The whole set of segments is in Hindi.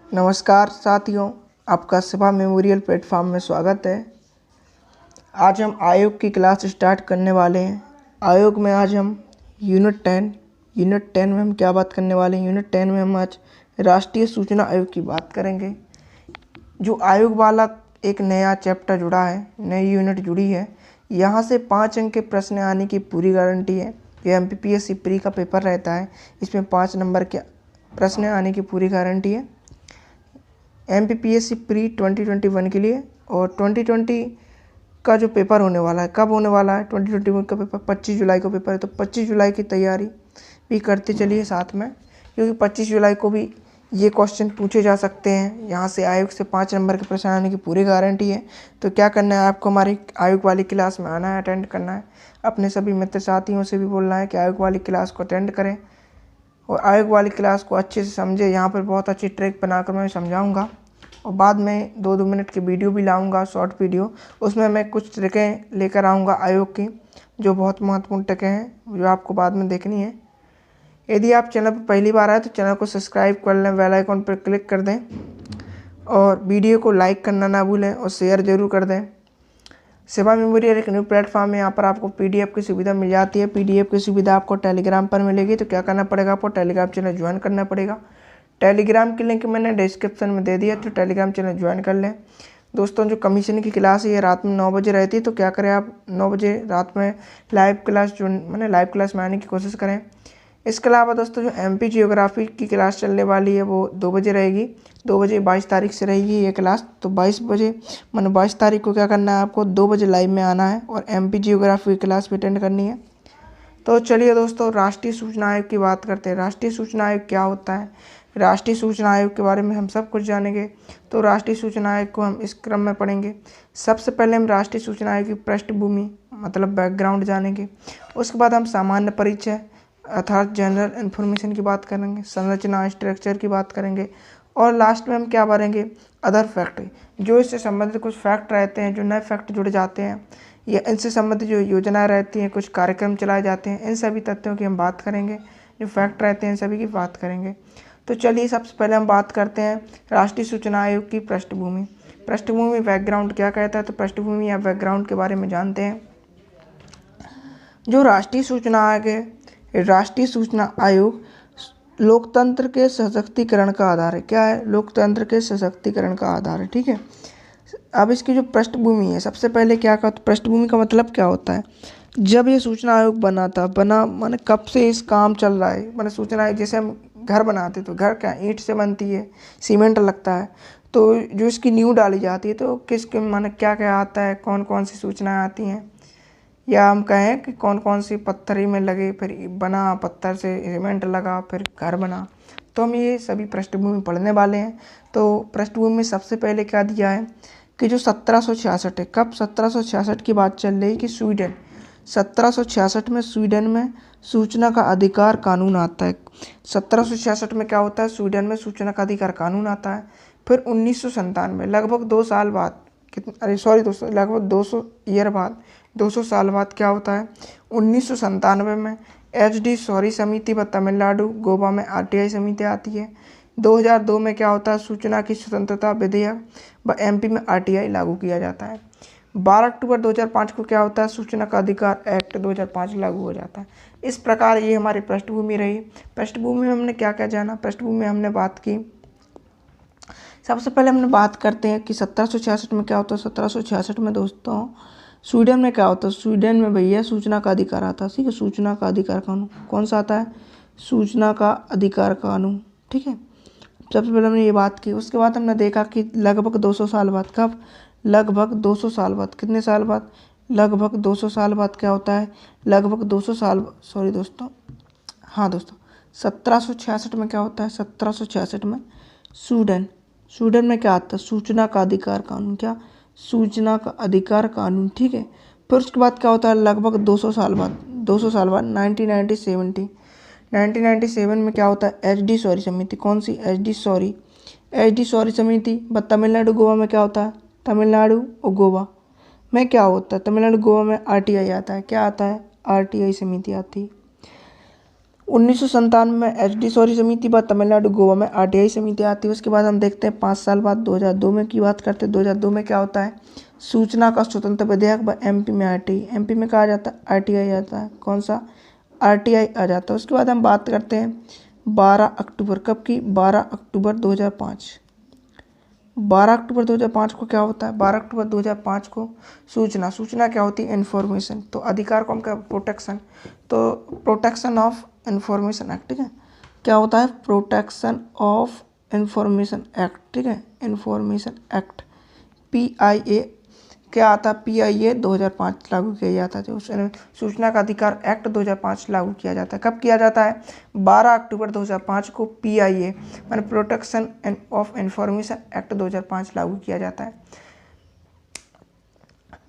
नमस्कार साथियों, आपका सेवा मेमोरियल प्लेटफॉर्म में स्वागत है। आज हम आयोग की क्लास स्टार्ट करने वाले हैं। आयोग में आज हम यूनिट 10 में हम क्या बात करने वाले हैं। यूनिट 10 में हम आज राष्ट्रीय सूचना आयोग की बात करेंगे। जो आयोग वाला एक नया चैप्टर जुड़ा है, नई यूनिट जुड़ी है, यहाँ से 5 अंक के प्रश्न आने की पूरी गारंटी है। ये MPPSC प्री का पेपर रहता है, इसमें 5 नंबर के प्रश्न आने की पूरी गारंटी है। MPPSC प्री 2021 के लिए, और 2020 का जो पेपर होने वाला है, कब होने वाला है 2021 का पेपर 25 जुलाई को पेपर है, तो 25 जुलाई की तैयारी भी करते चलिए साथ में, क्योंकि 25 जुलाई को भी ये क्वेश्चन पूछे जा सकते हैं। यहाँ से आयोग से 5 नंबर के प्रश्न आने की पूरी गारंटी है। तो क्या करना है आपको, हमारी आयोग वाली क्लास में आना है, अटेंड करना है। अपने सभी मित्र साथियों से भी बोलना है कि आयोग वाली क्लास को अटेंड करें और आयोग वाली क्लास को अच्छे से समझे। यहाँ पर बहुत अच्छी ट्रिक बनाकर मैं समझाऊंगा और बाद में 2-2 मिनट की वीडियो भी लाऊंगा, शॉर्ट वीडियो। उसमें मैं कुछ ट्रिकें लेकर आऊँगा आयोग की, जो बहुत महत्वपूर्ण ट्रिकें हैं, जो आपको बाद में देखनी है। यदि आप चैनल पर पहली बार आए तो चैनल को सब्सक्राइब कर लें, बेल आइकन पर क्लिक कर दें और वीडियो को लाइक करना ना भूलें और शेयर ज़रूर कर दें। सेवा मेमोरियल एक न्यू प्लेटफॉर्म है, यहाँ पर आपको PDF की सुविधा मिल जाती है। PDF की सुविधा आपको टेलीग्राम पर मिलेगी। तो क्या करना पड़ेगा, आपको टेलीग्राम चैनल ज्वाइन करना पड़ेगा। टेलीग्राम की लिंक मैंने डिस्क्रिप्शन में दे दिया, तो टेलीग्राम चैनल ज्वाइन कर लें। दोस्तों, जो कमीशन की क्लास है ये रात में 9 बजे रहती है, तो क्या करें आप 9 बजे रात में लाइव क्लास में आने की कोशिश करें। इसके अलावा दोस्तों, जो MP जियोग्राफी की क्लास चलने वाली है वो 2 बजे रहेगी। 2 बजे 22 तारीख से रहेगी ये क्लास। तो 22 तारीख को क्या करना है, आपको 2 बजे लाइव में आना है और MP जियोग्राफी की क्लास भी अटेंड करनी है। तो चलिए दोस्तों, राष्ट्रीय सूचना आयोग की बात करते हैं। राष्ट्रीय सूचना आयोग क्या होता है, राष्ट्रीय सूचना आयोग के बारे में हम सब कुछ जानेंगे। तो राष्ट्रीय सूचना आयोग को हम इस क्रम में पढ़ेंगे। सबसे पहले हम राष्ट्रीय सूचना आयोग की पृष्ठभूमि मतलब बैकग्राउंड जानेंगे। उसके बाद हम सामान्य परिचय अर्थात जनरल इन्फॉर्मेशन की बात करेंगे, संरचना स्ट्रक्चर की बात करेंगे, और लास्ट में हम क्या पढ़ेंगे, अदर फैक्ट, जो इससे संबंधित कुछ फैक्ट रहते हैं, जो नए फैक्ट जुड़ जाते हैं, या इनसे संबंधित जो योजनाएं रहती हैं, कुछ कार्यक्रम चलाए जाते हैं, इन सभी तथ्यों की हम बात करेंगे। जो फैक्ट रहते हैं इन सभी की बात करेंगे। तो चलिए सबसे पहले हम बात करते हैं राष्ट्रीय सूचना आयोग की पृष्ठभूमि। पृष्ठभूमि बैकग्राउंड क्या कहता है, तो पृष्ठभूमि या बैकग्राउंड के बारे में जानते हैं। जो राष्ट्रीय सूचना आयोग है, राष्ट्रीय सूचना आयोग लोकतंत्र के सशक्तिकरण का आधार है। क्या है, लोकतंत्र के सशक्तिकरण का आधार है। ठीक है। अब इसकी जो पृष्ठभूमि है, सबसे पहले क्या का, तो पृष्ठभूमि का मतलब क्या होता है। जब ये सूचना आयोग बना माने कब से इस काम चल रहा है। माने सूचना आयोग, जैसे हम घर बनाते तो घर क्या ईंट से बनती है, सीमेंट लगता है, तो जो इसकी नींव डाली जाती है तो किसके माने क्या क्या आता है, कौन कौन सी सूचनाएं आती हैं, या हम कहें कि कौन कौन सी पत्थरी में लगे, फिर बना, पत्थर से सीमेंट लगा, फिर घर बना। तो हम ये सभी पृष्ठभूमि पढ़ने वाले हैं। तो पृष्ठभूमि में सबसे पहले क्या दिया है कि जो 1766 है, कब 1766 की बात चल रही है कि स्वीडन 1766 में स्वीडन में सूचना का अधिकार कानून आता है। 1766 में क्या होता है, स्वीडन में सूचना का अधिकार कानून आता है। फिर 1997 लगभग 2 साल बाद, दोस्तों, लगभग 200 साल बाद क्या होता है, 1997 में HD सॉरी समिति व तमिलनाडु गोवा में RTI समिति आती है। 2002 में क्या होता है, सूचना की स्वतंत्रता विधेयक व MP में RTI लागू किया जाता है। 12 अक्टूबर 2005 को क्या होता है, सूचना का अधिकार एक्ट 2005 लागू हो जाता है। इस प्रकार ये हमारी पृष्ठभूमि रही। पृष्ठभूमि में हमने क्या क्या जाना, पृष्ठभूमि में हमने बात की। सबसे पहले हमने बात करते हैं कि 1766 में क्या होता है। 1766 में दोस्तों स्वीडन में क्या होता है, स्वीडन में भैया सूचना का अधिकार आता है। ठीक है, सूचना का अधिकार कानून कौन सा आता है, सूचना का अधिकार कानून। ठीक है, सबसे पहले हमने ये बात की। उसके बाद हमने देखा कि लगभग 200 साल बाद, कब, लगभग 200 साल बाद, कितने साल बाद, लगभग 200 साल बाद क्या होता है, लगभग 200 साल, सॉरी दोस्तों, हाँ दोस्तों, 1766 में क्या होता है, 1766 में स्वीडन में क्या आता है, सूचना का अधिकार कानून। क्या, सूचना का अधिकार कानून। ठीक है, फिर उसके बाद क्या होता है, लगभग 200 साल बाद 1997 में क्या होता है, HD सॉरी समिति। कौन सी, HD सॉरी समिति। तमिलनाडु गोवा में क्या होता है, तमिलनाडु और गोवा में क्या होता है, तमिलनाडु गोवा में RTI आता है। क्या आता है, RTI समिति आती है। 1997 में HD सौरी समिति, बाद तमिलनाडु गोवा में RTI समिति आती है। उसके बाद हम देखते हैं 5 साल बाद 2002 में की बात करते हैं। 2002 में क्या होता है, सूचना का स्वतंत्र विधेयक MP में RTI, MP में कहा जाता है RTI आता है, कौन सा RTI आ जाता है। उसके बाद हम बात करते हैं 12 अक्टूबर, कब की, 12 अक्टूबर 2005। 12 अक्टूबर 2005 को क्या होता है, 12 अक्टूबर 2005 को सूचना क्या होती है, इन्फॉर्मेशन। तो अधिकार को हम क्या, प्रोटेक्शन, तो प्रोटेक्शन ऑफ इंफॉर्मेशन एक्ट, ठीक है, क्या होता है, प्रोटेक्शन ऑफ इंफॉर्मेशन एक्ट, ठीक है, इंफॉर्मेशन एक्ट PIA क्या आता है, PIA 2005 लागू किया जाता है। जो सूचना का अधिकार एक्ट 2005 लागू किया जाता है। कब किया जाता है, 12 अक्टूबर 2005 को PIA माने प्रोटेक्शन ऑफ इंफॉर्मेशन एक्ट 2005 लागू किया जाता है।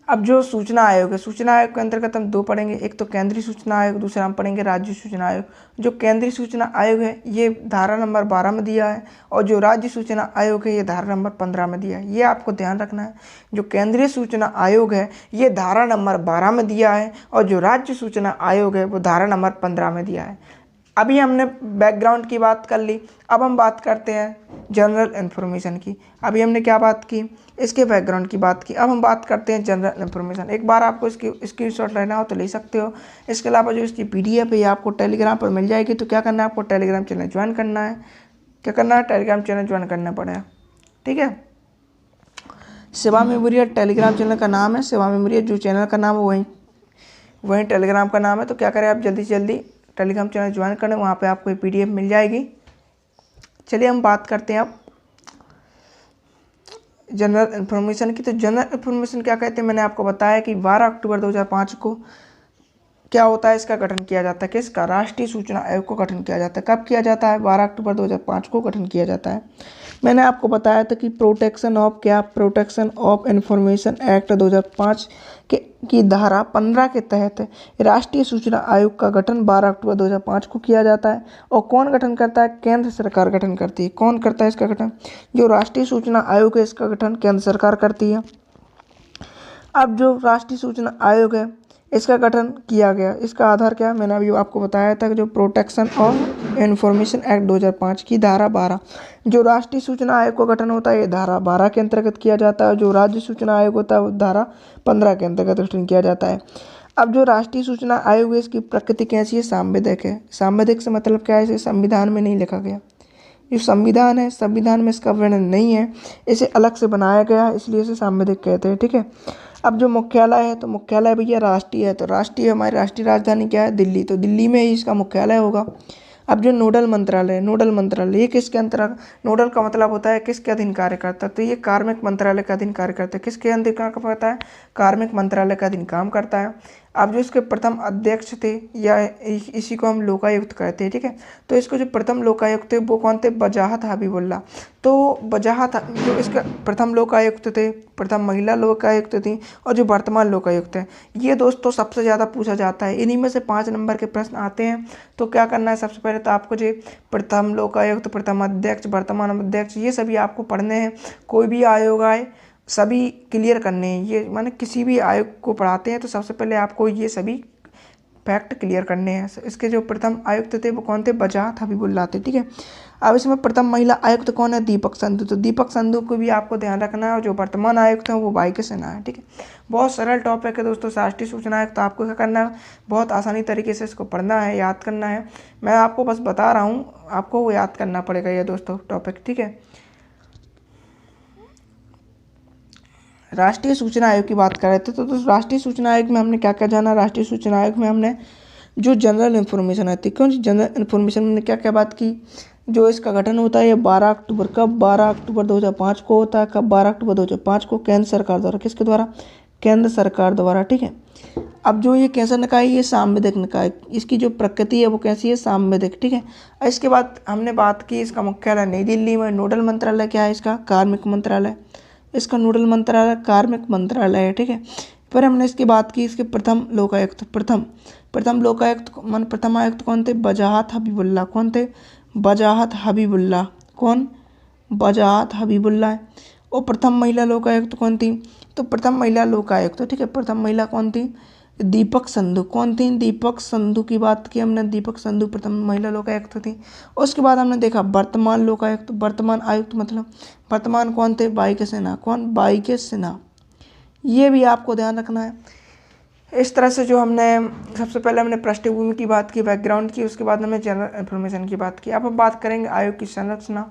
अब जो सूचना आयोग है, सूचना आयोग के अंतर्गत हम दो पढ़ेंगे, एक तो केंद्रीय सूचना आयोग, दूसरा हम पढ़ेंगे राज्य सूचना आयोग। जो केंद्रीय सूचना आयोग है ये धारा नंबर 12 में दिया है, और जो राज्य सूचना आयोग है ये धारा नंबर 15 में दिया है। ये आपको ध्यान रखना है, जो केंद्रीय सूचना आयोग है ये धारा नंबर 12 में दिया है, और जो राज्य सूचना आयोग है वो धारा नंबर 15 में दिया है। अभी हमने बैकग्राउंड की बात कर ली, अब हम बात करते हैं जनरल इन्फॉर्मेशन की। अभी हमने क्या बात की, इसके बैकग्राउंड की बात की, अब हम बात करते हैं जनरल इन्फॉर्मेशन। एक बार आपको इसकी स्क्रीनशॉट लेना हो तो ले सकते हो। इसके अलावा जो इसकी PDF है ये आपको टेलीग्राम पर मिल जाएगी। तो क्या करना है, आपको टेलीग्राम चैनल ज्वाइन करना है। क्या करना है, टेलीग्राम चैनल ज्वाइन करना पड़ेगा, ठीक है। सेवा मेमोरियल टेलीग्राम चैनल का नाम है, सेवा मेमोरियल जो चैनल का नाम है वहीं टेलीग्राम का नाम है। तो क्या करें, आप जल्दी से जल्दी टेलीग्राम चैनल ज्वाइन करें, वहाँ पे आपको PDF मिल जाएगी। चलिए हम बात करते हैं अब जनरल इन्फॉर्मेशन की। तो जनरल इन्फॉर्मेशन क्या कहते हैं, मैंने आपको बताया कि 12 अक्टूबर 2005 को क्या होता है, इसका गठन किया जाता है। किसका, राष्ट्रीय सूचना आयोग को गठन किया जाता है। कब किया जाता है, 12 अक्टूबर 2005 को गठन किया जाता है। मैंने आपको बताया था कि प्रोटेक्शन ऑफ इंफॉर्मेशन एक्ट 2005 की धारा 15 के तहत राष्ट्रीय सूचना आयोग का गठन 12 अक्टूबर 2005 को किया जाता है। और कौन गठन करता है, केंद्र सरकार गठन करती है। कौन करता है इसका गठन, जो राष्ट्रीय सूचना आयोग है इसका गठन केंद्र सरकार करती है। अब जो राष्ट्रीय सूचना आयोग है इसका गठन किया गया, इसका आधार क्या, मैंने अभी आपको बताया था कि जो प्रोटेक्शन ऑफ इंफॉर्मेशन एक्ट 2005 की धारा 12, जो राष्ट्रीय सूचना आयोग का गठन होता है ये धारा 12 के अंतर्गत किया जाता है। जो राज्य सूचना आयोग होता है वो धारा 15 के अंतर्गत गठन किया जाता है। अब जो राष्ट्रीय सूचना आयोग है इसकी प्रकृति कैसी है, सांविधिक है। सांविधिक से मतलब क्या है, इसे संविधान में नहीं लिखा गया। जो संविधान है, संविधान में इसका वर्णन नहीं है, इसे अलग से बनाया गया है, इसलिए इसे सांविधिक कहते हैं, ठीक है। अब जो मुख्यालय है, तो मुख्यालय भैया राष्ट्रीय है। तो राष्ट्रीय, हमारी राष्ट्रीय राजधानी क्या है, दिल्ली। तो दिल्ली में ही इसका मुख्यालय होगा। अब जो नोडल मंत्रालय ये किसके अंतर्गत, नोडल का मतलब होता है किसके अधीन कार्य करता है, तो ये कार्मिक मंत्रालय के अधीन कार्य करता है। किसके अधीन कार्य करता है, कार्मिक मंत्रालय का अधीन काम करता है। अब जो इसके प्रथम अध्यक्ष थे या इसी को हम लोकायुक्त कहते हैं, ठीक है। तो इसको जो प्रथम लोकायुक्त थे वो कौन थे, वजाहत हबीबुल्ला। तो वजाहत जो इसका प्रथम लोकायुक्त थे, प्रथम महिला लोकायुक्त थी, और जो वर्तमान लोकायुक्त है, ये दोस्तों सबसे ज़्यादा पूछा जाता है। इन्हीं में से 5 नंबर के प्रश्न आते हैं। तो क्या करना है, सबसे पहले तो आपको जो प्रथम लोकायुक्त, प्रथम अध्यक्ष, वर्तमान अध्यक्ष, ये सभी आपको पढ़ने हैं। कोई भी आयोग आए सभी क्लियर करने हैं। ये माने किसी भी आयोग को पढ़ाते हैं तो सबसे पहले आपको ये सभी फैक्ट क्लियर करने हैं। इसके जो प्रथम आयुक्त थे वो कौन थे, वजाहत हबीबुल्ला थे, ठीक है। अब इसमें प्रथम महिला आयुक्त कौन है, दीपक संधू। तो दीपक संधू को भी आपको ध्यान रखना है। और जो वर्तमान आयुक्त हैं वो वाई.के. सिन्हा है, ठीक है। बहुत सरल टॉपिक है दोस्तों, राष्ट्रीय सूचना आयोग। तो आपको क्या करना है, बहुत आसानी तरीके से इसको पढ़ना है, याद करना है। मैं आपको बस बता रहा हूँ, आपको वो याद करना पड़ेगा ये दोस्तों टॉपिक, ठीक है। राष्ट्रीय सूचना आयोग की बात कर रहे थे। तो राष्ट्रीय सूचना आयोग में हमने क्या क्या जाना, राष्ट्रीय सूचना आयोग में हमने जो जनरल इन्फॉर्मेशन आती है, क्यों जनरल इन्फॉर्मेशन में क्या क्या बात की, जो इसका गठन होता है ये 12 अक्टूबर, कब 12 अक्टूबर 2005 को होता है। कब 12 अक्टूबर 2005 को, केंद्र सरकार द्वारा। किसके द्वारा, केंद्र सरकार द्वारा, ठीक है। अब जो ये कैसा निकाय, ये सांविधिक निकाय, इसकी जो प्रकृति है वो कैसी है, सांविधिक, ठीक है। इसके बाद हमने बात की इसका मुख्यालय नई दिल्ली में। नोडल मंत्रालय क्या है इसका, कार्मिक मंत्रालय। इसका नोडल मंत्रालय कार्मिक मंत्रालय है, ठीक है। फिर हमने इसकी बात की, इसके प्रथम लोकायुक्त, प्रथम लोकायुक्त मान प्रथम आयुक्त कौन थे, वजाहत हबीबुल्ला। कौन थे, वजाहत हबीबुल्ला। कौन, वजाहत हबीबुल्ला। और प्रथम महिला लोकायुक्त कौन थी, तो प्रथम महिला लोकायुक्त, ठीक है। प्रथम महिला कौन थी, दीपक संधू कौन थी? दीपक संधू की बात की हमने। दीपक संधू प्रथम महिला लोकायुक्त थी। उसके बाद हमने देखा वर्तमान लोकायुक्त, वर्तमान आयुक्त मतलब वर्तमान कौन थे? वाई के सिन्हा। कौन? वाई के सिन्हा। ये भी आपको ध्यान रखना है। इस तरह से जो हमने सबसे पहले हमने पृष्ठभूमि की बात की, बैकग्राउंड की, उसके बाद हमने जनरल इन्फॉर्मेशन की बात की। अब हम बात करेंगे आयोग की संरचना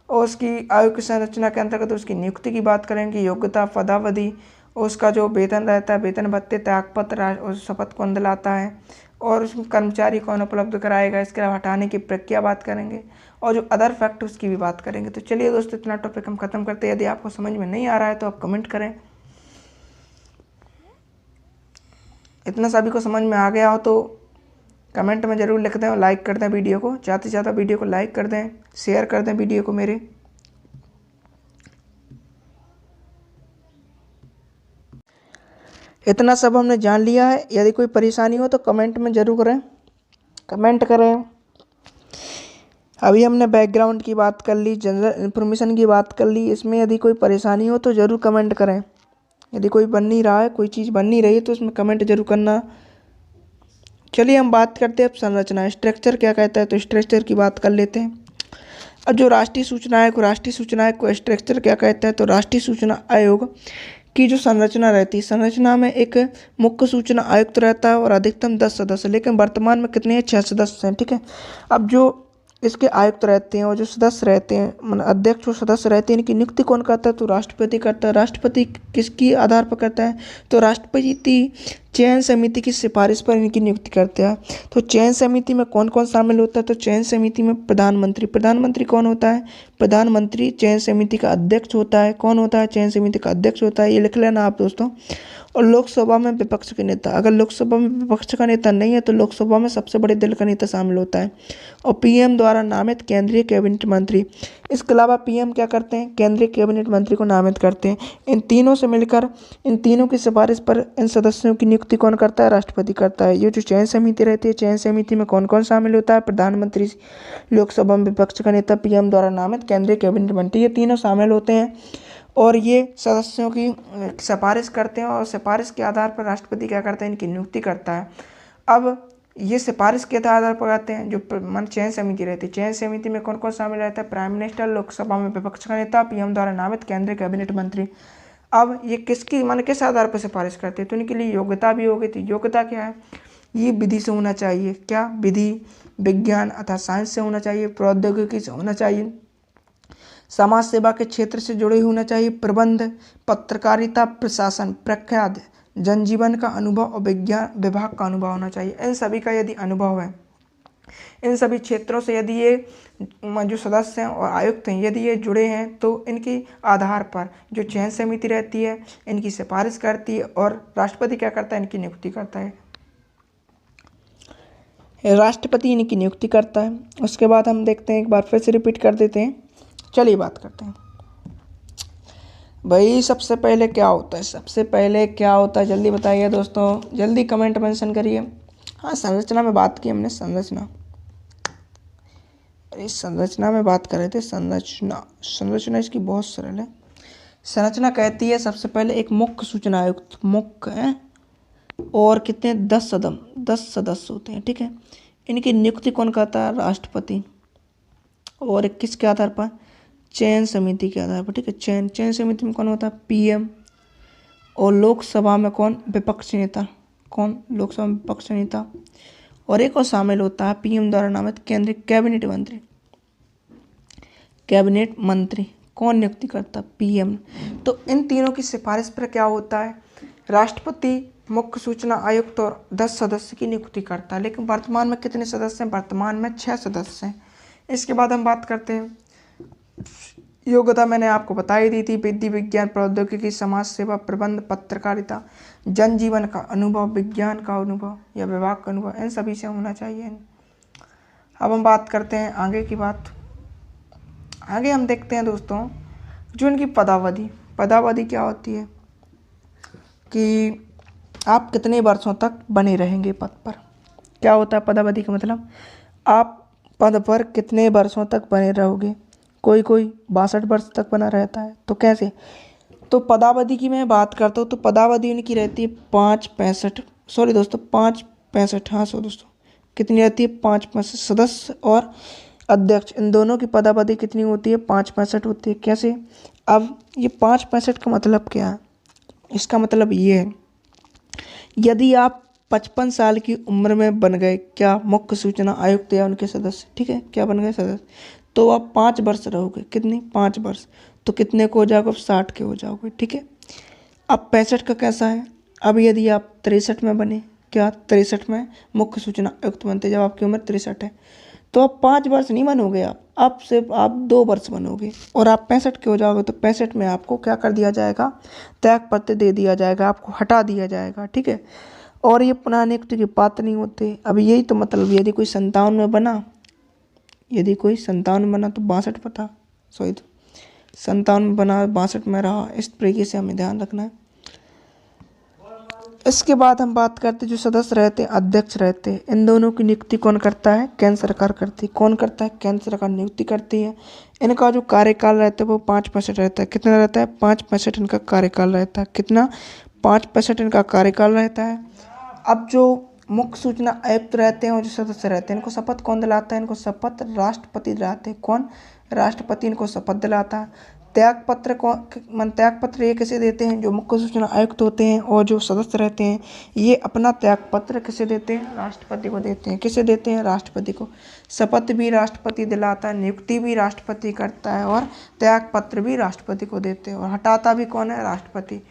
और उसकी आयोग की संरचना के अंतर्गत उसकी नियुक्ति की बात करेंगे, योग्यता, पदावधि, उसका जो वेतन रहता है, वेतन भत्ते, त्यागपत्र और शपथ कौन दिलाता है, और उसमें कर्मचारी कौन उपलब्ध कराएगा, इसके अलावा हटाने की प्रक्रिया बात करेंगे, और जो अदर फैक्ट उसकी भी बात करेंगे। तो चलिए दोस्तों, इतना टॉपिक हम खत्म करते हैं। यदि आपको समझ में नहीं आ रहा है तो आप कमेंट करें। इतना सभी को समझ में आ गया हो तो कमेंट में ज़रूर लिख दें और लाइक कर दें वीडियो को। ज़्यादा से ज़्यादा वीडियो को लाइक कर दें, शेयर कर दें वीडियो को मेरे। इतना सब हमने जान लिया है। यदि कोई परेशानी हो तो कमेंट में ज़रूर करें, कमेंट करें। अभी हमने बैकग्राउंड की बात कर ली, जनरल इन्फॉर्मेशन की बात कर ली। इसमें यदि कोई परेशानी हो तो ज़रूर कमेंट करें। यदि कोई बन नहीं रहा है, कोई चीज़ बन नहीं रही है तो उसमें कमेंट जरूर करना। चलिए हम बात करते हैं अब संरचना, स्ट्रक्चर क्या कहता है, तो स्ट्रक्चर की बात कर लेते हैं। अब जो राष्ट्रीय सूचना आयोग को स्ट्रक्चर क्या कहता है, तो राष्ट्रीय सूचना आयोग की जो संरचना रहती है, संरचना में एक मुख्य सूचना आयुक्त रहता है और अधिकतम 10 सदस्य, लेकिन वर्तमान में कितने हैं? 6 सदस्य हैं। ठीक है। अब जो इसके आयुक्त रहते हैं और जो सदस्य रहते हैं, मतलब अध्यक्ष और सदस्य रहते हैं, इनकी नियुक्ति कौन करता है? तो राष्ट्रपति करता है। राष्ट्रपति किसकी आधार पर करता है? तो राष्ट्रपति चयन समिति की सिफारिश पर इनकी नियुक्ति करता है। तो चयन समिति में कौन कौन शामिल होता है? तो चयन समिति में प्रधानमंत्री कौन होता है? प्रधानमंत्री चयन समिति का अध्यक्ष होता है। कौन होता है? चयन समिति का अध्यक्ष होता है। ये लिख लेना आप दोस्तों। और लोकसभा में विपक्ष के नेता, अगर लोकसभा में विपक्ष का नेता नहीं है तो लोकसभा में सबसे बड़े दल का नेता शामिल होता है। और पीएम द्वारा नामित केंद्रीय कैबिनेट मंत्री, इसके अलावा पीएम क्या करते हैं? केंद्रीय कैबिनेट मंत्री को नामित करते हैं। इन तीनों से मिलकर, इन तीनों की सिफारिश पर इन सदस्यों की नियुक्ति कौन करता है? राष्ट्रपति करता है। ये जो चयन समिति रहती है, चयन समिति में कौन कौन शामिल होता है? प्रधानमंत्री, लोकसभा में विपक्ष का नेता, पीएम द्वारा नामित केंद्रीय कैबिनेट मंत्री, ये तीनों शामिल होते हैं और ये सदस्यों की सिफारिश करते हैं और सिफारिश के आधार पर राष्ट्रपति क्या करता है? इनकी नियुक्ति करता है। अब ये सिफारिश के आधार पर करते हैं। जो मन चयन समिति रहती है, चयन समिति में कौन कौन शामिल रहता है? प्राइम मिनिस्टर, लोकसभा में विपक्ष का नेता, पीएम द्वारा नामित केंद्रीय कैबिनेट मंत्री। अब ये किस आधार पर सिफारिश करते हैं? तो इनके लिए योग्यता भी होगी। तो योग्यता क्या है? ये विधि से होना चाहिए। क्या? विधि, विज्ञान अर्थात साइंस से होना चाहिए, प्रौद्योगिकी से होना चाहिए, समाज सेवा के क्षेत्र से जुड़े होना चाहिए, प्रबंध, पत्रकारिता, प्रशासन, प्रख्यात, जनजीवन का अनुभव और विज्ञान विभाग का अनुभव होना चाहिए। इन सभी का यदि अनुभव है, इन सभी क्षेत्रों से यदि ये जो सदस्य हैं और आयुक्त हैं यदि ये जुड़े हैं तो इनके आधार पर जो चयन समिति रहती है इनकी सिफारिश करती है और राष्ट्रपति क्या करता है? इनकी नियुक्ति करता है। राष्ट्रपति इनकी नियुक्ति करता है। उसके बाद हम देखते हैं, एक बार फिर से रिपीट कर देते हैं। चलिए बात करते हैं भाई, सबसे पहले क्या होता है? सबसे पहले क्या होता है जल्दी बताइए दोस्तों, जल्दी कमेंट मेंशन करिए। हाँ, संरचना में बात की हमने। संरचना, अरे संरचना में बात कर रहे थे। संरचना इसकी बहुत सरल है। संरचना कहती है सबसे पहले एक मुख्य सूचना आयुक्त, मुख्य है, और कितने? 10 सदस्य होते हैं। ठीक है। इनकी नियुक्ति कौन करता है? राष्ट्रपति। और किसके आधार पर? चयन समिति के आधार पर। ठीक है। चयन समिति में कौन होता है? पीएम। और लोकसभा में कौन? विपक्ष नेता। कौन? लोकसभा में विपक्ष नेता। और एक और शामिल होता है पीएम द्वारा नामित केंद्रीय कैबिनेट मंत्री। कैबिनेट मंत्री कौन नियुक्ति करता? पीएम। तो इन तीनों की सिफारिश पर क्या होता है? राष्ट्रपति, मुख्य सूचना आयुक्त और 10 सदस्य की नियुक्ति करता है। लेकिन वर्तमान में कितने सदस्य हैं? वर्तमान में 6 सदस्य हैं। इसके बाद हम बात करते हैं योग्यता। मैंने आपको बता ही दी थी। विधि, विज्ञान, प्रौद्योगिकी, समाज सेवा, प्रबंध, पत्रकारिता, जनजीवन का अनुभव, विज्ञान का अनुभव या विभाग का अनुभव, इन सभी से होना चाहिए। अब हम बात करते हैं आगे की बात। आगे हम देखते हैं दोस्तों जो इनकी पदावधि क्या होती है कि आप कितने वर्षों तक बने रहेंगे पद पर। क्या होता है पदावधि का मतलब? आप पद पर कितने वर्षों तक बने रहोगे। कोई 62 वर्ष तक बना रहता है। तो कैसे? तो पदावधि की मैं बात करता हूँ तो पदावधि इनकी रहती है 5, 65, सॉरी दोस्तों 5/65, हाँ सो दोस्तों कितनी रहती है 5/65 सदस्य और अध्यक्ष इन दोनों की पदावधि कितनी होती है 5/65 होती है। कैसे? अब ये 5/65 का मतलब क्या है? इसका मतलब ये है यदि आप 55 साल की उम्र में बन गए क्या मुख्य सूचना आयुक्त या उनके सदस्य, ठीक है, क्या बन गए सदस्य, तो आप 5 वर्ष रहोगे। कितनी? 5 वर्ष। तो कितने को हो जाओगे? 60 के हो जाओगे, ठीक है। अब 65 का कैसा है? अब यदि आप 63 में बने, क्या 63 में मुख्य सूचना आयुक्त बनते जब आपकी उम्र 63 है, तो आप 5 वर्ष नहीं बनोगे, आप सिर्फ आप 2 वर्ष बनोगे और आप 65 के हो जाओगे। तो 65 में आपको क्या कर दिया जाएगा? त्याग पत्र दे दिया जाएगा, आपको हटा दिया जाएगा, ठीक है। और ये पुनः नियुक्ति के पात्र नहीं होते। अब यही तो मतलब यदि कोई 57 में बना, यदि कोई 57 में बना तो 62 पता, सॉरी 57 में बना 62 में रहा, इस तरीके से हमें ध्यान रखना है। इसके बाद हम बात करते हैं जो सदस्य रहते हैं, अध्यक्ष रहते हैं, इन दोनों की नियुक्ति कौन करता है? केंद्र सरकार करती है। कौन करता है? केंद्र सरकार नियुक्ति करती है। इनका जो कार्यकाल रहता है वो 5/65 रहता है। कितना रहता है? 5/65 इनका कार्यकाल रहता है। कितना? 5/65 इनका कार्यकाल रहता है। अब जो मुख्य सूचना आयुक्त रहते हैं और जो सदस्य रहते हैं इनको शपथ कौन दिलाता है? इनको शपथ राष्ट्रपति दिलाते हैं। कौन? राष्ट्रपति इनको शपथ दिलाता है। त्याग पत्र त्याग पत्र ये किसे देते हैं? जो मुख्य सूचना आयुक्त होते हैं और जो सदस्य रहते हैं ये अपना त्याग पत्र किसे देते हैं? राष्ट्रपति को देते हैं। किसे देते हैं? राष्ट्रपति को। शपथ भी राष्ट्रपति दिलाता है, नियुक्ति भी राष्ट्रपति करता है और त्याग पत्र भी राष्ट्रपति को देते हैं और हटाता भी कौन है? राष्ट्रपति।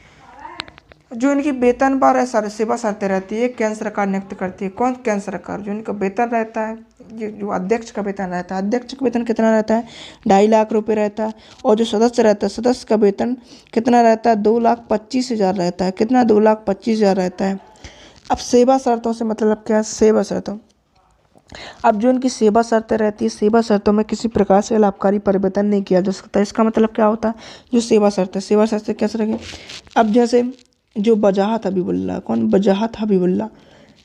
जो इनकी वेतन पर सेवा शर्तें रहती है केंद्र सरकार नियुक्त करती है। कौन? केंद्र सरकार। जो इनका वेतन रहता है, ये जो अध्यक्ष का वेतन रहता है, अध्यक्ष का वेतन कितना रहता है? 2.5 लाख रुपए रहता है। और जो सदस्य रहता है, सदस्य का वेतन कितना रहता है? 2,25,000 रहता है। कितना? 2,25,000 रहता है। अब सेवा शर्तों से मतलब क्या है? सेवा शर्तों, अब जो इनकी सेवा शर्तें रहती है, सेवा शर्तों में किसी प्रकार से लाभकारी परिवर्तन नहीं किया जा सकता। इसका मतलब क्या होता है? जो सेवा शर्त है, सेवा शर्त से कैसे रखें? अब जैसे जो वजाहत हबीबुल्ला, कौन? वजाहत हबीबुल्ला,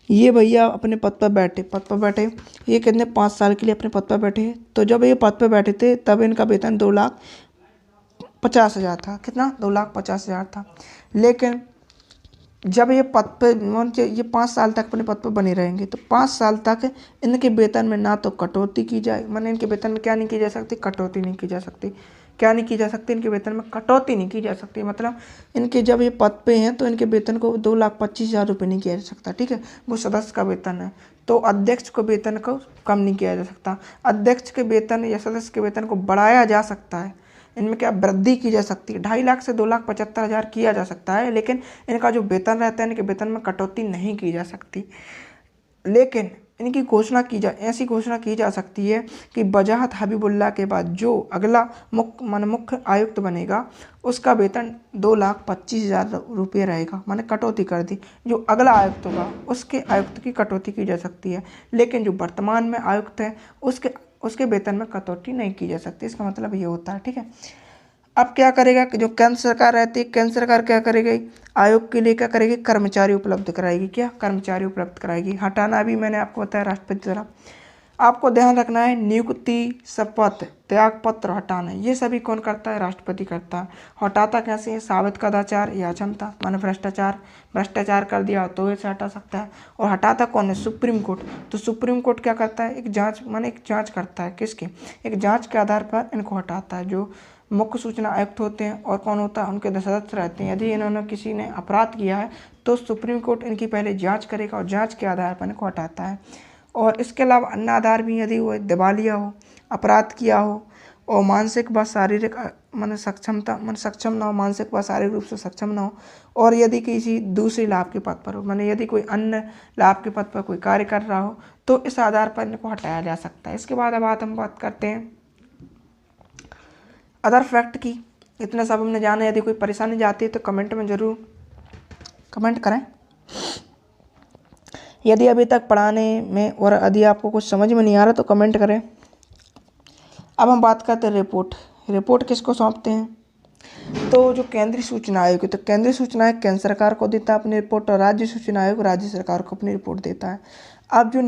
ये भैया अपने पद पर बैठे, ये कितने 5 साल के लिए अपने पद पर बैठे। तो जब ये पद पर बैठे थे तब इनका वेतन 2,50,000 था। कितना? 2,50,000 था। लेकिन जब ये पद पर ये 5 साल तक अपने पद पर बने रहेंगे तो 5 साल तक इनके वेतन में ना तो कटौती की जाए, माने इनके वेतन में क्या नहीं की जा सकती? कटौती नहीं की जा सकती। क्या नहीं की जा सकती? इनके वेतन में कटौती नहीं की जा सकती। मतलब इनके जब ये पद पे हैं तो इनके वेतन को 2,25,000 रुपये नहीं किया जा सकता, ठीक है। वो सदस्य का वेतन है। तो अध्यक्ष को वेतन को कम नहीं किया जा सकता। अध्यक्ष के वेतन या सदस्य के वेतन को बढ़ाया जा सकता है। इनमें क्या वृद्धि की जा सकती है? 2.5 लाख से 2,75,000 किया जा सकता है, लेकिन इनका जो वेतन रहता है इनके वेतन में कटौती नहीं की जा सकती। लेकिन इनकी घोषणा की जा ऐसी घोषणा की जा सकती है कि वजाहत हबीबुल्ला के बाद जो अगला मुख्य आयुक्त बनेगा उसका वेतन 2,25,000 रुपये रहेगा, माने कटौती कर दी। जो अगला आयुक्त होगा उसके आयुक्त की कटौती की जा सकती है, लेकिन जो वर्तमान में आयुक्त है उसके वेतन में कटौती नहीं की जा सकती। इसका मतलब ये होता है, ठीक है। अब क्या करेगा कि जो केंद्र सरकार रहती है, केंद्र सरकार क्या करेगी? आयोग के लिए क्या करेगी? कर्मचारी उपलब्ध कराएगी। क्या? कर्मचारी उपलब्ध कराएगी। हटाना भी मैंने आपको बताया राष्ट्रपति द्वारा। आपको ध्यान रखना है नियुक्ति, शपथ, त्याग पत्र हटाना ये सभी कौन करता है? राष्ट्रपति करता है। हटाता कैसे है? साबित कदाचार या अक्षमता, माने भ्रष्टाचार कर दिया तो इसे हटा सकता है। और हटाता कौन है? Supreme court. तो सुप्रीम कोर्ट क्या करता है? एक जांच करता है। किसकी? एक जांच के आधार पर इनको हटाता है। जो मुख्य सूचना आयुक्त होते हैं और कौन होता है? उनके सदस्य रहते हैं। यदि इन्होंने किसी ने अपराध किया है तो सुप्रीम कोर्ट इनकी पहले जांच करेगा और जांच के आधार पर इनको हटाता है। और इसके अलावा अन्य आधार भी, यदि वो दिवालिया हो, अपराध किया हो और मानसिक व शारीरिक सक्षम ना हो, मानसिक व शारीरिक रूप से सक्षम ना हो, और यदि किसी दूसरे लाभ के पद पर हो, माने यदि कोई अन्य लाभ के पद पर कोई कार्य कर रहा हो तो इस आधार पर इनको हटाया जा सकता है। इसके बाद अब हम बात करते हैं अदर फैक्ट की। इतना सब हमने जाना। यदि कोई परेशानी जाती है तो कमेंट में ज़रूर कमेंट करें। यदि अभी तक पढ़ाने में और यदि आपको कुछ समझ में नहीं आ रहा तो कमेंट करें। अब हम बात करते हैं रिपोर्ट किसको सौंपते हैं? तो जो केंद्रीय सूचना आयोग है, तो केंद्रीय सूचना आयोग केंद्र सरकार को देता है अपनी रिपोर्ट और राज्य सूचना आयोग राज्य सरकार को अपनी रिपोर्ट देता है। अब जो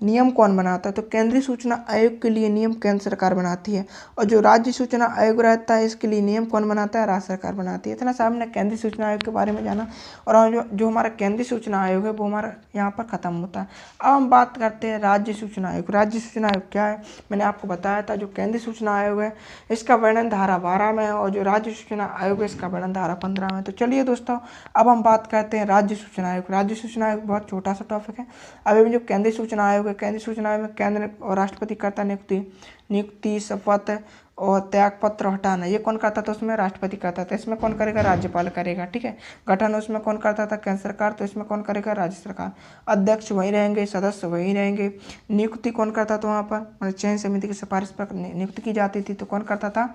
नियम कौन बनाता है? तो केंद्रीय सूचना आयोग के लिए नियम केंद्र सरकार बनाती है, और जो राज्य सूचना आयोग रहता है इसके लिए नियम कौन बनाता है? राज्य सरकार बनाती है। इतना सा हमने केंद्रीय सूचना आयोग के बारे में जाना, और जो हमारा केंद्रीय सूचना आयोग है वो हमारा यहाँ पर खत्म होता है। अब हम बात करते हैं राज्य सूचना आयोग। राज्य सूचना आयोग क्या है? मैंने आपको बताया था जो केंद्रीय सूचना आयोग है इसका वर्णन धारा 12 में है, और जो राज्य सूचना आयोग है इसका वर्णन धारा 15 में। तो चलिए दोस्तों, अब हम बात करते हैं राज्य सूचना आयोग। राज्य सूचना आयोग बहुत छोटा सा टॉपिक है। अभी जो केंद्रीय सूचना आयोग है, केंद्रीय सूचना आयोग में केंद्र और राष्ट्रपति करता नियुक्ति, शपथ और त्यागपत्र हटाना, ये कौन करता था? उसमें राष्ट्रपति करता था। इसमें कौन करेगा? राज्यपाल करेगा। ठीक है। गठन उसमें कौन करता था? केंद्र सरकार। तो इसमें कौन करेगा? राज्य सरकार। अध्यक्ष वही रहेंगे, सदस्य वही रहेंगे। नियुक्ति कौन करता था? वहाँ पर मतलब चयन समिति की सिफारिश पर नियुक्ति की जाती थी, तो कौन करता था?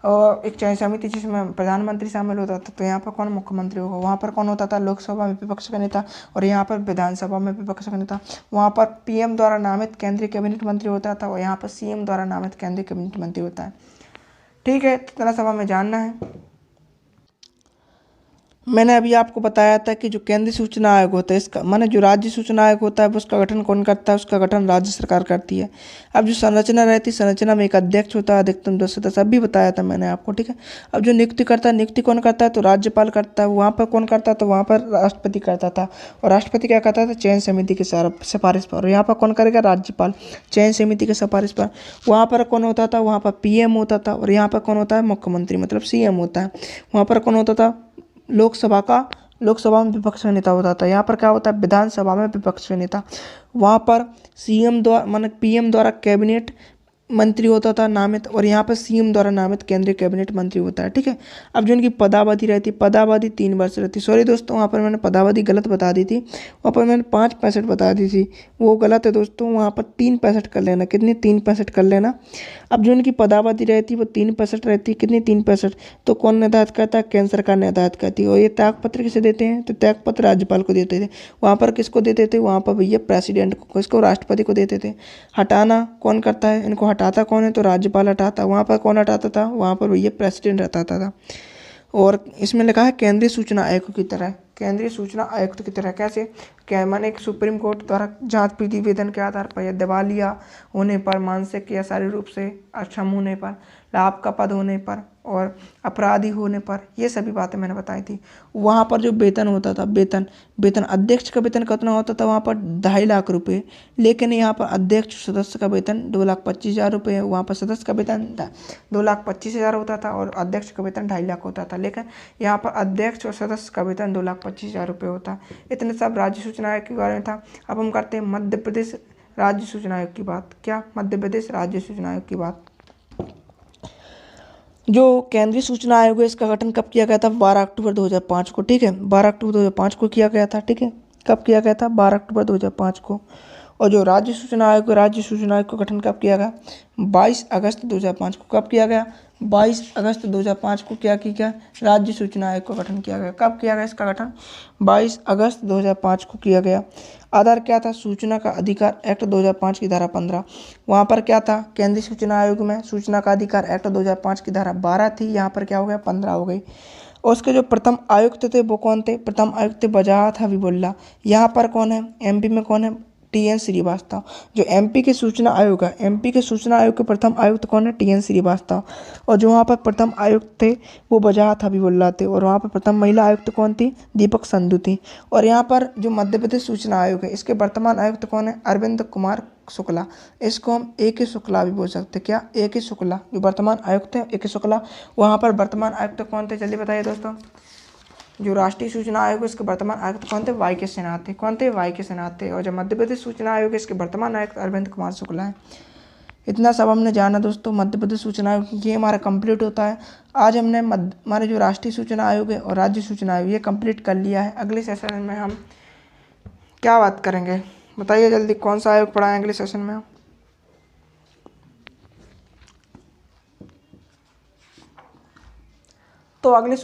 और एक चयन समिति जिसमें प्रधानमंत्री शामिल होता था। तो यहाँ पर कौन मुख्यमंत्री होगा? वहाँ पर कौन होता था? लोकसभा में विपक्ष का नेता, और यहाँ पर विधानसभा में विपक्ष का नेता। वहाँ पर पीएम द्वारा नामित केंद्रीय कैबिनेट मंत्री होता था, और यहाँ पर सीएम द्वारा नामित केंद्रीय कैबिनेट मंत्री होता है। ठीक है, इतना सब हमें जानना है। मैंने अभी आपको बताया था कि जो केंद्रीय सूचना आयोग होता है इसका माने जो राज्य सूचना आयोग होता है उसका गठन कौन करता है? उसका गठन राज्य सरकार करती है। अब जो संरचना रहती है, संरचना में एक अध्यक्ष होता है, अधिकतम 10 सदस्य, अभी बताया था मैंने आपको। ठीक है। अब जो नियुक्ति करता है, नियुक्ति कौन करता है? तो राज्यपाल करता है। वहाँ पर कौन करता है? तो वहाँ पर राष्ट्रपति करता था, और राष्ट्रपति क्या करता था? चयन समिति की सिफारिश पर। और यहाँ पर कौन करेगा? राज्यपाल, चयन समिति की सिफारिश पर। वहाँ पर कौन होता था? वहाँ पर पीएम होता था, और यहाँ पर कौन होता है? मुख्यमंत्री मतलब सीएम होता है। वहाँ पर कौन होता था? लोकसभा में विपक्ष का नेता होता था। यहाँ पर क्या होता है? विधानसभा में विपक्ष का नेता। वहाँ पर सीएम द्वारा माने पीएम द्वारा कैबिनेट मंत्री होता था नामित, और यहाँ पर सीएम द्वारा नामित केंद्रीय कैबिनेट मंत्री होता है। ठीक है। अब जो इनकी पदावधि रहती है, पदावधि 3 वर्ष रहती है। सॉरी दोस्तों, वहाँ पर मैंने पदावधि गलत बता दी थी, वहाँ पर मैंने 5 बता दी थी, वो गलत है दोस्तों। वहाँ पर 3 कर लेना। कितनी? 3 कर लेना। अब जो इनकी पदावधि रहती है वो 3 रहती है। कितनी? 3। तो कौन निर्धारित करता है? केंद्र सरकार निर्धारित करती है। और ये त्यागपत्र किसे देते हैं? तो त्यागपत्र राज्यपाल को देते थे। वहाँ पर किसको देते थे? वहाँ पर भैया प्रेसिडेंट को, किसको? राष्ट्रपति को देते थे। हटाना कौन करता है? इनको हटाता कौन है? तो राज्यपाल हटाता। वहाँ पर कौन हटाता था? वहाँ पर भैया प्रेसिडेंट हटाता था। और इसमें लिखा है केंद्रीय सूचना आयोग की तरह, केंद्रीय सूचना आयुक्त की तरह। कैसे? क्या माने एक सुप्रीम कोर्ट द्वारा जांच प्रतिवेदन के आधार पर या दिवालिया होने पर, मानसिक या शारीरिक रूप से अक्षम होने पर, लाभ का पद होने पर और अपराधी होने पर, ये सभी बातें मैंने बताई थी। वहाँ पर जो वेतन होता था, वेतन अध्यक्ष का वेतन कितना होता था? वहाँ पर 2.5 लाख रुपये। लेकिन यहाँ पर अध्यक्ष सदस्य का वेतन 2,25,000 रुपये है। वहाँ पर सदस्य का वेतन 2,25,000 होता था, और अध्यक्ष का वेतन 2.5 लाख होता था। लेकिन यहाँ पर अध्यक्ष और सदस्य का वेतन 2,25,000 रुपये होता है। इतने सब राज्य सूचना आयोग के बारे में था। अब हम करते हैं मध्य प्रदेश राज्य सूचना आयोग की बात। क्या? मध्य प्रदेश राज्य सूचना आयोग की बात। जो केंद्रीय सूचना आयोग है इसका गठन कब किया गया था? 12 अक्टूबर 2005 को। ठीक है, 12 अक्टूबर 2005 को किया गया था। ठीक है, कब किया गया था? 12 अक्टूबर 2005 को। और जो राज्य सूचना आयोग का गठन कब किया गया? 22 अगस्त 2005 को। कब किया गया? 22 अगस्त 2005 को क्या किया गया? राज्य सूचना आयोग का गठन किया गया। कब किया गया इसका गठन? 22 अगस्त 2005 को किया गया। आधार क्या था? सूचना का अधिकार एक्ट 2005 की धारा 15। वहाँ पर क्या था? केंद्रीय सूचना आयोग में सूचना का अधिकार एक्ट 2005 की धारा 12 थी। यहाँ पर क्या हो गया? 15 हो गई। और उसके जो प्रथम आयुक्त थे वो कौन थे? प्रथम आयुक्त वजाहत हबीबुल्ला। यहाँ पर कौन है? एमपी में कौन है? टी.एन. श्रीवास्तव। जो एमपी के सूचना आयोग है, एमपी के सूचना आयोग के प्रथम आयुक्त कौन है? टी.एन. श्रीवास्तव। और जो वहाँ पर प्रथम आयुक्त थे वो वजाहत हबीबुल्ला थे। और वहाँ पर प्रथम महिला आयुक्त कौन थी? दीपक संधू थी। और यहाँ पर जो मध्य प्रदेश सूचना आयोग है इसके वर्तमान आयुक्त कौन है? अरविंद कुमार शुक्ला। इसको हम ए.के. शुक्ला भी बोल सकते हैं। क्या? ए.के. शुक्ला जो वर्तमान आयुक्त है, ए.के. शुक्ला। वहाँ पर वर्तमान आयुक्त कौन थे? जल्दी बताइए दोस्तों। जो राष्ट्रीय सूचना आयोग है इसके वर्तमान आयुक्त कौन थे? वाई.के. सिन्हा थे। कौन थे? वाई.के. सिन्हा थे। और जो मध्य प्रदेश सूचना आयोग है इसके वर्तमान आयुक्त अरविंद कुमार शुक्ला है। इतना सब हमने जाना दोस्तों मध्य प्रदेश सूचना आयोग। ये हमारा कंप्लीट होता है। आज हमने हमारे जो राष्ट्रीय सूचना आयोग है और राज्य सूचना आयोग ये कंप्लीट कर लिया है। अगले सेशन में हम क्या बात करेंगे बताइए जल्दी? कौन सा आयोग पढ़ाएं अगले सेशन में? तो अगले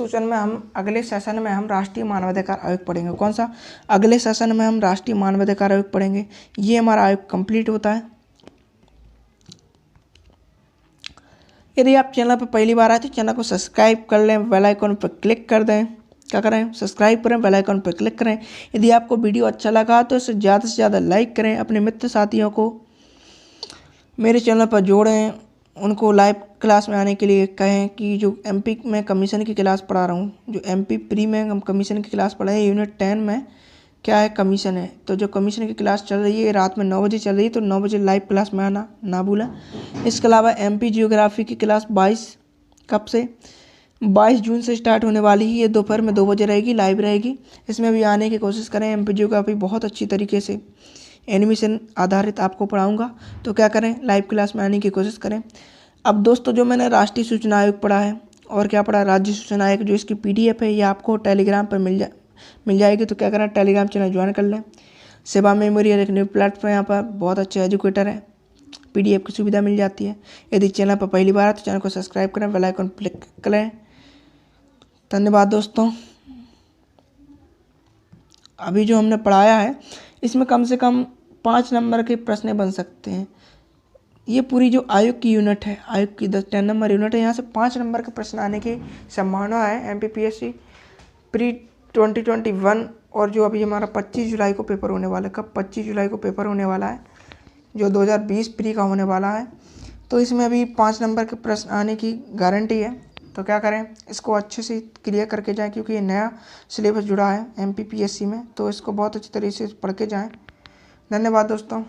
सेशन में हम राष्ट्रीय मानवाधिकार आयोग पढ़ेंगे। कौन सा? अगले सेशन में हम राष्ट्रीय मानवाधिकार आयोग पढ़ेंगे। ये हमारा आयोग कंप्लीट होता है। यदि आप चैनल पर पहली बार आए तो चैनल को सब्सक्राइब कर लें, बेल आइकन पर क्लिक कर दें क्या करें, सब्सक्राइब करें, बेल आइकन पर क्लिक करें। यदि आपको वीडियो अच्छा लगा तो इसे ज़्यादा से ज़्यादा लाइक करें। अपने मित्र साथियों को मेरे चैनल पर जोड़ें, उनको लाइव क्लास में आने के लिए कहें कि जो एमपी में कमीशन की क्लास पढ़ा रहा हूँ, जो एमपी प्री में हम कमीशन की क्लास पढ़ाए, यूनिट 10 में क्या है कमीशन है। तो जो कमीशन की क्लास चल रही है रात में 9 बजे चल रही है, तो 9 बजे लाइव क्लास में आना ना भूलें। इसके अलावा एमपी जियोग्राफी की क्लास 22 जून से स्टार्ट होने वाली है। ये दोपहर में 2 बजे रहेगी, लाइव रहेगी। इसमें भी आने की कोशिश करें। एमपी जियोग्राफी बहुत अच्छी तरीके से एनिमेशन आधारित आपको पढ़ाऊंगा, तो क्या करें, लाइव क्लास में आने की कोशिश करें। अब दोस्तों, जो मैंने राष्ट्रीय सूचना आयोग पढ़ा है और क्या पढ़ा, राज्य सूचना आयोग, जो इसकी PDF है ये आपको टेलीग्राम पर मिल जाएगी। तो क्या करें, टेलीग्राम चैनल ज्वाइन कर लें। सेवा मेमोरियल एक न्यू प्लेटफॉर्म, यहाँ पर बहुत अच्छे एजुकेटर हैं, PDF की सुविधा मिल जाती है। यदि चैनल पर पहली बार है तो चैनल को सब्सक्राइब करें, बेल आइकन क्लिक करें। धन्यवाद दोस्तों। अभी जो हमने पढ़ाया है इसमें कम से कम 5 नंबर के प्रश्न बन सकते हैं। ये पूरी जो आयोग की यूनिट है, आयोग की 10 नंबर यूनिट है, यहाँ से 5 नंबर के प्रश्न आने की संभावना है। MPPSC प्री 2021 और जो अभी हमारा 25 जुलाई को पेपर होने वाला है, कब 25 जुलाई को पेपर होने वाला है, जो 2020 प्री का होने वाला है। तो इसमें अभी 5 नंबर के प्रश्न आने की गारंटी है। तो क्या करें, इसको अच्छे से क्लियर करके जाएं, क्योंकि ये नया सिलेबस जुड़ा है MPPSC में, तो इसको बहुत अच्छी तरीके से पढ़ के जाएं। धन्यवाद दोस्तों।